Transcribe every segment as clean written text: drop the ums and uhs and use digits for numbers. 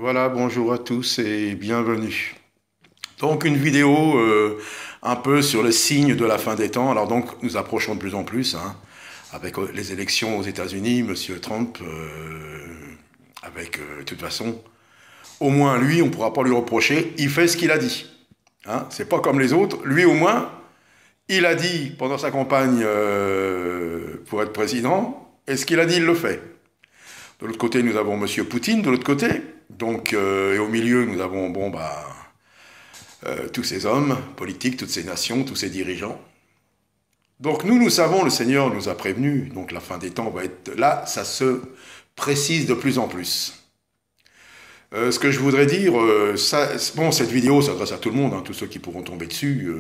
Voilà, bonjour à tous et bienvenue. Donc une vidéo un peu sur le signe de la fin des temps. Alors donc nous approchons de plus en plus, hein, avec les élections aux États-Unis, Monsieur Trump, de toute façon, au moins lui, on ne pourra pas lui reprocher, il fait ce qu'il a dit. Hein, c'est pas comme les autres. Lui au moins, il a dit pendant sa campagne pour être président, et ce qu'il a dit, il le fait. De l'autre côté, nous avons Monsieur Poutine, de l'autre côté. Donc, et au milieu, nous avons tous ces hommes politiques, toutes ces nations, tous ces dirigeants. Donc nous savons, le Seigneur nous a prévenus, donc la fin des temps va être là, ça se précise de plus en plus. Ce que je voudrais dire, cette vidéo s'adresse à tout le monde, hein, tous ceux qui pourront tomber dessus.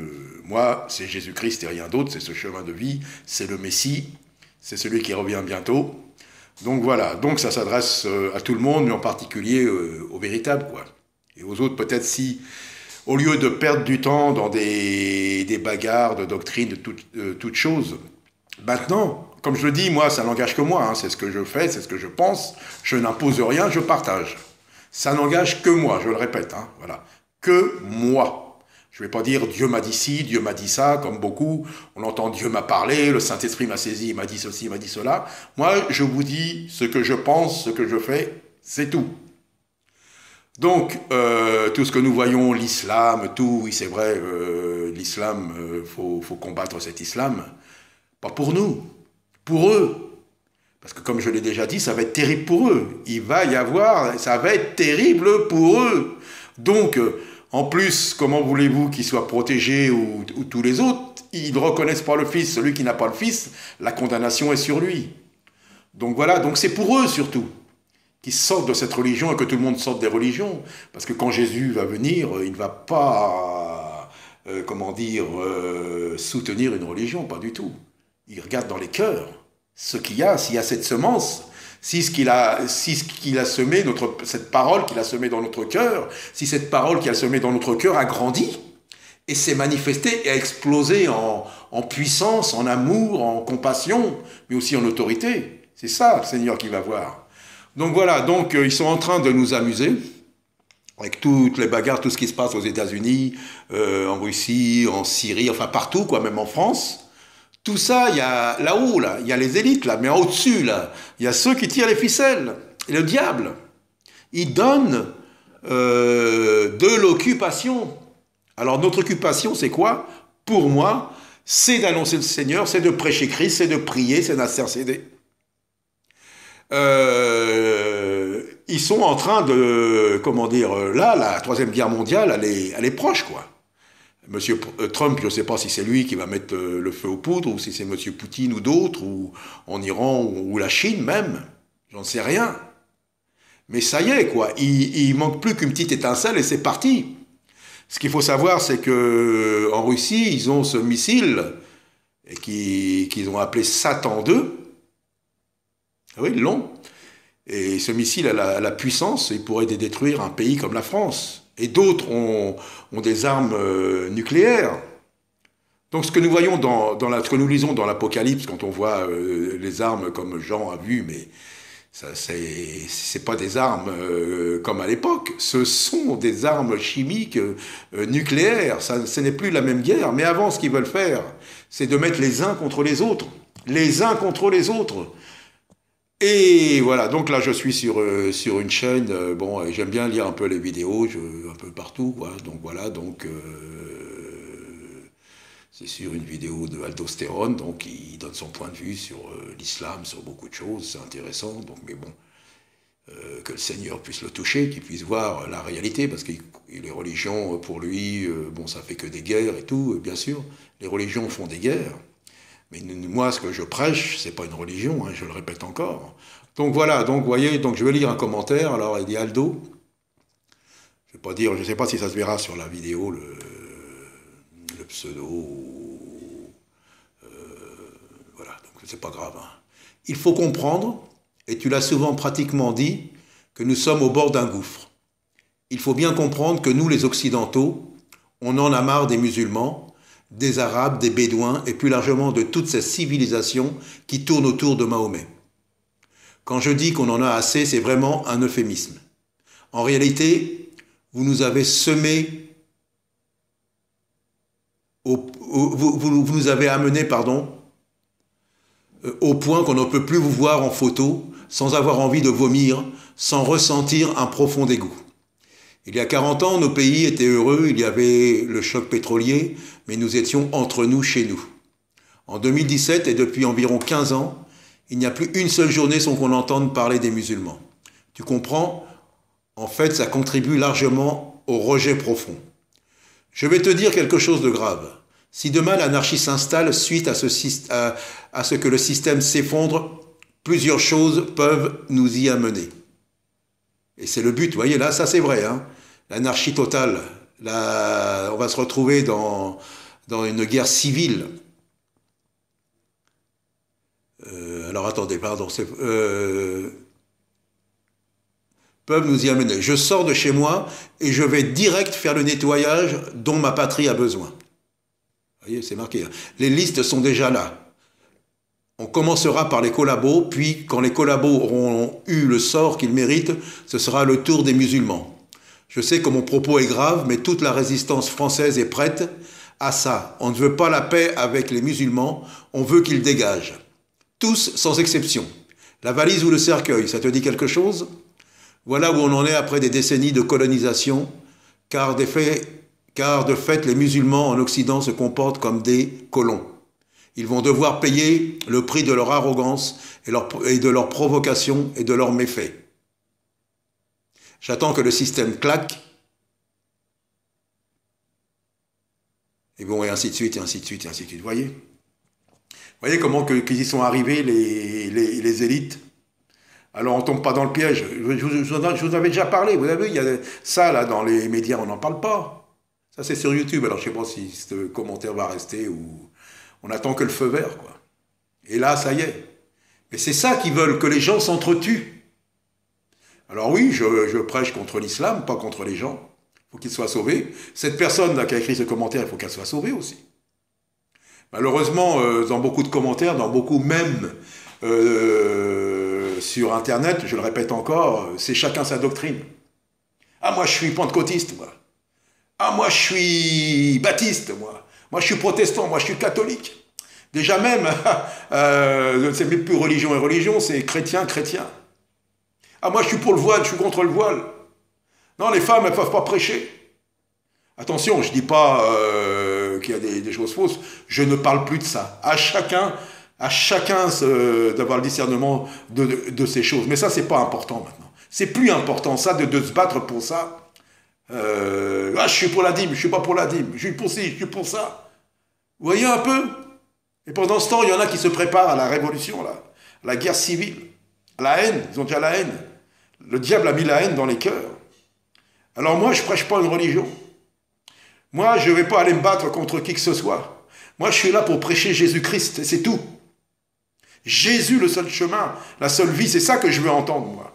Moi, c'est Jésus-Christ et rien d'autre, c'est ce chemin de vie, c'est le Messie, c'est celui qui revient bientôt. Donc voilà, donc ça s'adresse à tout le monde, mais en particulier aux véritables, quoi. Et aux autres, peut-être si, au lieu de perdre du temps dans des bagarres de doctrine, de toutes choses, maintenant, comme je le dis, moi, ça n'engage que moi, hein, c'est ce que je fais, c'est ce que je pense, je n'impose rien, je partage. Ça n'engage que moi, je le répète, hein, voilà, que moi. Je ne vais pas dire Dieu m'a dit ci, Dieu m'a dit ça, comme beaucoup. On entend Dieu m'a parlé, le Saint-Esprit m'a saisi, il m'a dit ceci, il m'a dit cela. Moi, je vous dis ce que je pense, ce que je fais, c'est tout. Donc, tout ce que nous voyons, l'islam, tout, oui, c'est vrai, l'islam, faut combattre cet islam. Pas pour nous, pour eux. Parce que comme je l'ai déjà dit, ça va être terrible pour eux. Il va y avoir, ça va être terrible pour eux. Donc, en plus, comment voulez-vous qu'ils soient protégés ou tous les autres? Ils ne reconnaissent pas le Fils. Celui qui n'a pas le Fils, la condamnation est sur lui. Donc voilà, donc c'est pour eux surtout, qu'ils sortent de cette religion et que tout le monde sorte des religions. Parce que quand Jésus va venir, il ne va pas, soutenir une religion, pas du tout. Il regarde dans les cœurs ce qu'il y a, s'il y a cette semence, si ce qu'il a semé, cette parole qu'il a semée dans notre cœur, si cette parole qu'il a semée dans notre cœur a grandi et s'est manifestée et a explosé en puissance, en amour, en compassion, mais aussi en autorité. C'est ça, le Seigneur, qui va voir. Donc voilà, donc ils sont en train de nous amuser avec toutes les bagarres, tout ce qui se passe aux États-Unis, en Russie, en Syrie, enfin partout, quoi, même en France. Tout ça, il y a là-haut, là, il y a les élites, là, mais au-dessus, là, il y a ceux qui tirent les ficelles. Et le diable, il donne de l'occupation. Alors notre occupation, c'est quoi? Pour moi, c'est d'annoncer le Seigneur, c'est de prêcher Christ, c'est de prier, c'est d'intercéder. Ils sont en train de, là, la Troisième Guerre mondiale, elle est proche, quoi. Monsieur Trump, je ne sais pas si c'est lui qui va mettre le feu aux poudres, ou si c'est Monsieur Poutine ou d'autres, ou en Iran, ou la Chine même. J'en sais rien. Mais ça y est, quoi. Il manque plus qu'une petite étincelle et c'est parti. Ce qu'il faut savoir, c'est que en Russie, ils ont ce missile qu'ils ont appelé Satan 2. Ah oui, ils l'ont. Et ce missile a la puissance, il pourrait détruire un pays comme la France. Et d'autres ont des armes nucléaires. Donc ce que nous voyons ce que nous lisons dans l'Apocalypse, quand on voit les armes comme Jean a vu, mais c'est pas des armes comme à l'époque, ce sont des armes chimiques nucléaires. Ce n'est plus la même guerre. Mais avant, ce qu'ils veulent faire, c'est de mettre les uns contre les autres. Les uns contre les autres. Et voilà, donc là je suis sur une chaîne, j'aime bien lire un peu les vidéos, un peu partout, quoi. Donc voilà, c'est sur une vidéo de Aldostérone, donc il donne son point de vue sur l'islam, sur beaucoup de choses, c'est intéressant, donc mais bon, que le Seigneur puisse le toucher, qu'il puisse voir la réalité, parce que les religions, pour lui, ça fait que des guerres et tout, bien sûr, les religions font des guerres. Mais moi, ce que je prêche, c'est pas une religion, hein, je le répète encore. Donc voilà, donc vous voyez, donc je vais lire un commentaire. Alors il dit Aldo, je vais pas dire, je sais pas si ça se verra sur la vidéo, le pseudo, voilà, donc c'est pas grave. Hein. Il faut comprendre, et tu l'as souvent pratiquement dit, que nous sommes au bord d'un gouffre. Il faut bien comprendre que nous, les Occidentaux, on en a marre des musulmans, des Arabes, des Bédouins et plus largement de toutes ces civilisations qui tournent autour de Mahomet. Quand je dis qu'on en a assez, c'est vraiment un euphémisme. En réalité, vous nous avez semé, vous nous avez amené, au point qu'on ne peut plus vous voir en photo, sans avoir envie de vomir, sans ressentir un profond dégoût. Il y a 40 ans, nos pays étaient heureux, il y avait le choc pétrolier, mais nous étions entre nous, chez nous. En 2017, et depuis environ 15 ans, il n'y a plus une seule journée sans qu'on entende parler des musulmans. Tu comprends? En fait, ça contribue largement au rejet profond. Je vais te dire quelque chose de grave. Si demain l'anarchie s'installe suite à ce que le système s'effondre, plusieurs choses peuvent nous y amener. Et c'est le but, vous voyez, là, ça c'est vrai, hein. L'anarchie totale. On va se retrouver dans une guerre civile. Alors attendez, pardon. Peuvent nous y amener. Je sors de chez moi et je vais direct faire le nettoyage dont ma patrie a besoin. Vous voyez, c'est marqué. Les listes sont déjà là. On commencera par les collabos, puis quand les collabos auront eu le sort qu'ils méritent, ce sera le tour des musulmans. Je sais que mon propos est grave, mais toute la résistance française est prête à ça. On ne veut pas la paix avec les musulmans, on veut qu'ils dégagent. Tous, sans exception. La valise ou le cercueil, ça te dit quelque chose? Voilà où on en est après des décennies de colonisation, car de fait, les musulmans en Occident se comportent comme des colons. Ils vont devoir payer le prix de leur arrogance et de leur provocation et de leurs méfaits. J'attends que le système claque, et bon, et ainsi de suite, et ainsi de suite, et ainsi de suite. Vous voyez comment qu'ils y sont arrivés, les élites? Alors on ne tombe pas dans le piège. Je vous avais déjà parlé, vous avez vu, il y a ça là dans les médias, on n'en parle pas. Ça c'est sur YouTube, alors je ne sais pas si ce commentaire va rester ou... On attend que le feu vert, quoi. Et là, ça y est. Mais c'est ça qu'ils veulent, que les gens s'entretuent. Alors oui, je prêche contre l'islam, pas contre les gens. Il faut qu'ils soient sauvés. Cette personne-là qui a écrit ce commentaire, il faut qu'elle soit sauvée aussi. Malheureusement, dans beaucoup de commentaires, dans beaucoup même sur Internet, je le répète encore, c'est chacun sa doctrine. Ah, moi je suis pentecôtiste, moi. Ah, moi je suis baptiste, moi. Moi, je suis protestant, moi, je suis catholique. Déjà même, c'est même plus religion et religion, c'est chrétien, chrétien. Ah, moi, je suis pour le voile, je suis contre le voile. Non, les femmes, elles ne peuvent pas prêcher. Attention, je ne dis pas qu'il y a des choses fausses, je ne parle plus de ça. À chacun d'avoir le discernement de ces choses. Mais ça, c'est pas important maintenant. C'est plus important, ça, de se battre pour ça. Je suis pour la dîme, je suis pas pour la dîme, je suis pour ci, je suis pour ça. Vous voyez un peu? Et pendant ce temps, il y en a qui se préparent à la révolution, là, à la guerre civile, à la haine, ils ont déjà la haine. Le diable a mis la haine dans les cœurs. Alors moi, je prêche pas une religion. Moi, je ne vais pas aller me battre contre qui que ce soit. Moi, je suis là pour prêcher Jésus-Christ, et c'est tout. Jésus, le seul chemin, la seule vie, c'est ça que je veux entendre, moi.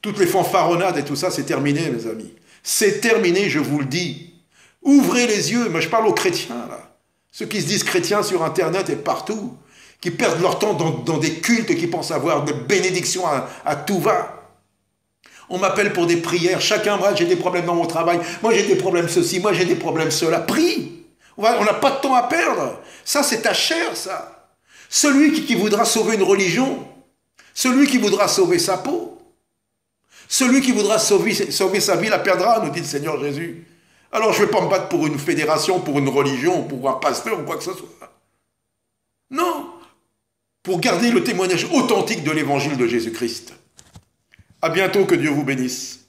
Toutes les fanfaronnades et tout ça, c'est terminé, mes amis. C'est terminé, je vous le dis. Ouvrez les yeux, mais je parle aux chrétiens, là. Ceux qui se disent chrétiens sur Internet et partout, qui perdent leur temps dans des cultes, qui pensent avoir des bénédictions à tout va. On m'appelle pour des prières, chacun, moi j'ai des problèmes dans mon travail, moi j'ai des problèmes ceci, moi j'ai des problèmes cela. Prie. On n'a pas de temps à perdre. Ça, c'est ta chair, ça. Celui qui voudra sauver une religion, celui qui voudra sauver sa peau, celui qui voudra sauver sa vie la perdra, nous dit le Seigneur Jésus. Alors je ne vais pas me battre pour une fédération, pour une religion, pour un pasteur ou quoi que ce soit. Non. Pour garder le témoignage authentique de l'évangile de Jésus-Christ. À bientôt, que Dieu vous bénisse.